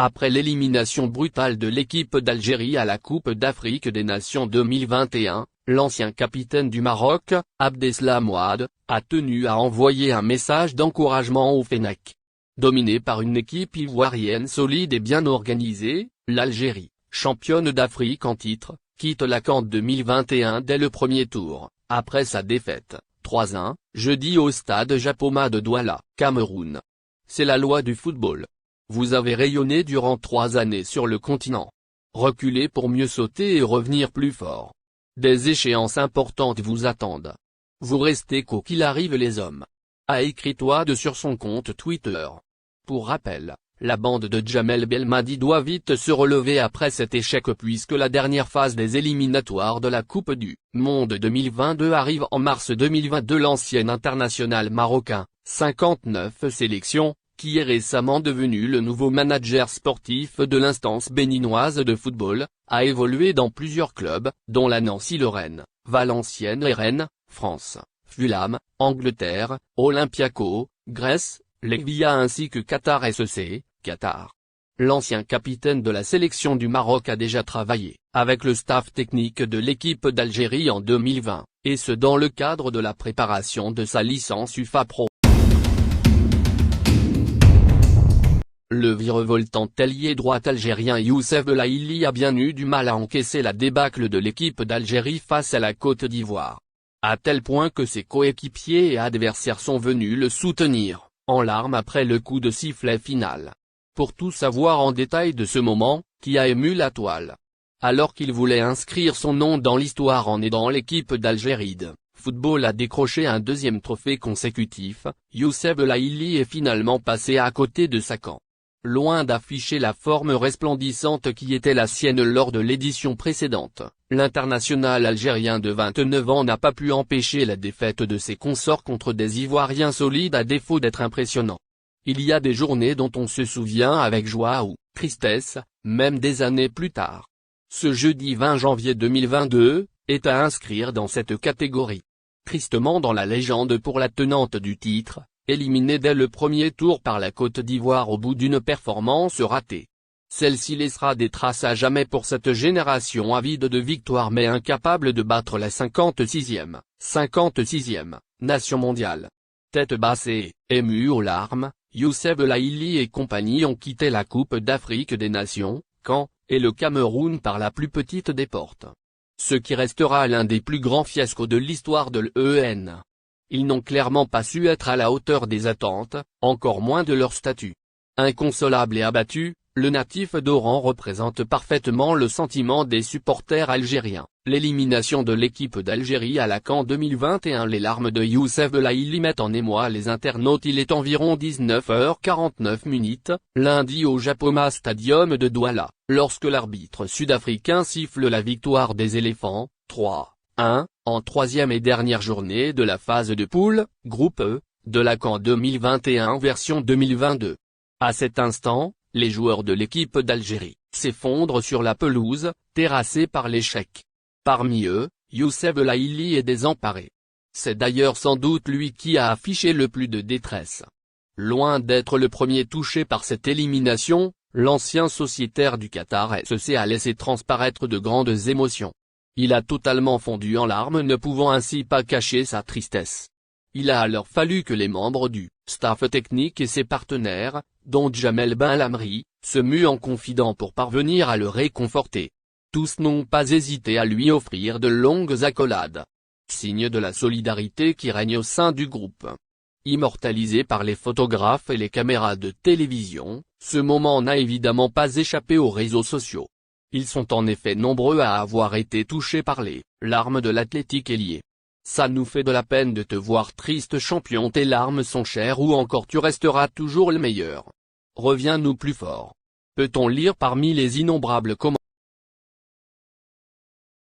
Après l'élimination brutale de l'équipe d'Algérie à la Coupe d'Afrique des Nations 2021, l'ancien capitaine du Maroc, Abdeslam Ouad, a tenu à envoyer un message d'encouragement au Fennec. Dominée par une équipe ivoirienne solide et bien organisée, l'Algérie, championne d'Afrique en titre, quitte la CAN 2021 dès le premier tour, après sa défaite, 3-1, jeudi au stade Japoma de Douala, Cameroun. C'est la loi du football. Vous avez rayonné durant 3 années sur le continent. Reculez pour mieux sauter et revenir plus fort. Des échéances importantes vous attendent. Vous restez quoi qu'il arrive les hommes. A écrit Ouad sur son compte Twitter. Pour rappel, la bande de Djamel Belmadi doit vite se relever après cet échec puisque la dernière phase des éliminatoires de la Coupe du Monde 2022 arrive en mars 2022. L'ancien international marocain, 59 sélections, qui est récemment devenu le nouveau manager sportif de l'instance béninoise de football, a évolué dans plusieurs clubs, dont la Nancy-Lorraine, Valenciennes et Rennes, France, Fulham, Angleterre, Olympiakos, Grèce, Legia ainsi que Qatar SC, Qatar. L'ancien capitaine de la sélection du Maroc a déjà travaillé avec le staff technique de l'équipe d'Algérie en 2020, et ce dans le cadre de la préparation de sa licence UEFA Pro. Le virevoltant ailier droit algérien Youssef Belaïli a bien eu du mal à encaisser la débâcle de l'équipe d'Algérie face à la Côte d'Ivoire. À tel point que ses coéquipiers et adversaires sont venus le soutenir, en larmes après le coup de sifflet final. Pour tout savoir en détail de ce moment, qui a ému la toile. Alors qu'il voulait inscrire son nom dans l'histoire en aidant l'équipe d'Algérie de football à décrocher un deuxième trophée consécutif, Youssef Belaïli est finalement passé à côté de sa CAN. Loin d'afficher la forme resplendissante qui était la sienne lors de l'édition précédente, l'international algérien de 29 ans n'a pas pu empêcher la défaite de ses consorts contre des Ivoiriens solides à défaut d'être impressionnants. Il y a des journées dont on se souvient avec joie ou tristesse, même des années plus tard. Ce jeudi 20 janvier 2022, est à inscrire dans cette catégorie. Tristement dans la légende pour la tenante du titre, éliminée dès le premier tour par la Côte d'Ivoire au bout d'une performance ratée. Celle-ci laissera des traces à jamais pour cette génération avide de victoires mais incapable de battre la 56e nation mondiale. Tête basse et, ému aux larmes, Youssef Belaïli et compagnie ont quitté la Coupe d'Afrique des Nations, CAN, et le Cameroun par la plus petite des portes. Ce qui restera l'un des plus grands fiascos de l'histoire de l'EN. Ils n'ont clairement pas su être à la hauteur des attentes, encore moins de leur statut. Inconsolable et abattu, le natif d'Oran représente parfaitement le sentiment des supporters algériens. L'élimination de l'équipe d'Algérie à la CAN 2021. Les larmes de Youssef Belaïli mettent en émoi les internautes. Il est environ 19h49 lundi au Japoma Stadium de Douala, lorsque l'arbitre sud-africain siffle la victoire des éléphants, 3-1, en troisième et dernière journée de la phase de poule, groupe E, de la CAN 2021 version 2022. À cet instant, les joueurs de l'équipe d'Algérie s'effondrent sur la pelouse, terrassés par l'échec. Parmi eux, Youssef Belaïli est désemparé. C'est d'ailleurs sans doute lui qui a affiché le plus de détresse. Loin d'être le premier touché par cette élimination, l'ancien sociétaire du Qatar SC a laissé transparaître de grandes émotions. Il a totalement fondu en larmes, ne pouvant ainsi pas cacher sa tristesse. Il a alors fallu que les membres du staff technique et ses partenaires, dont Djamel Benlamri, se muent en confident pour parvenir à le réconforter. Tous n'ont pas hésité à lui offrir de longues accolades. Signe de la solidarité qui règne au sein du groupe. Immortalisé par les photographes et les caméras de télévision, ce moment n'a évidemment pas échappé aux réseaux sociaux. Ils sont en effet nombreux à avoir été touchés par les larmes de l'athlétique ailier. Ça nous fait de la peine de te voir triste champion, tes larmes sont chères ou encore tu resteras toujours le meilleur. Reviens-nous plus fort. Peut-on lire parmi les innombrables commentaires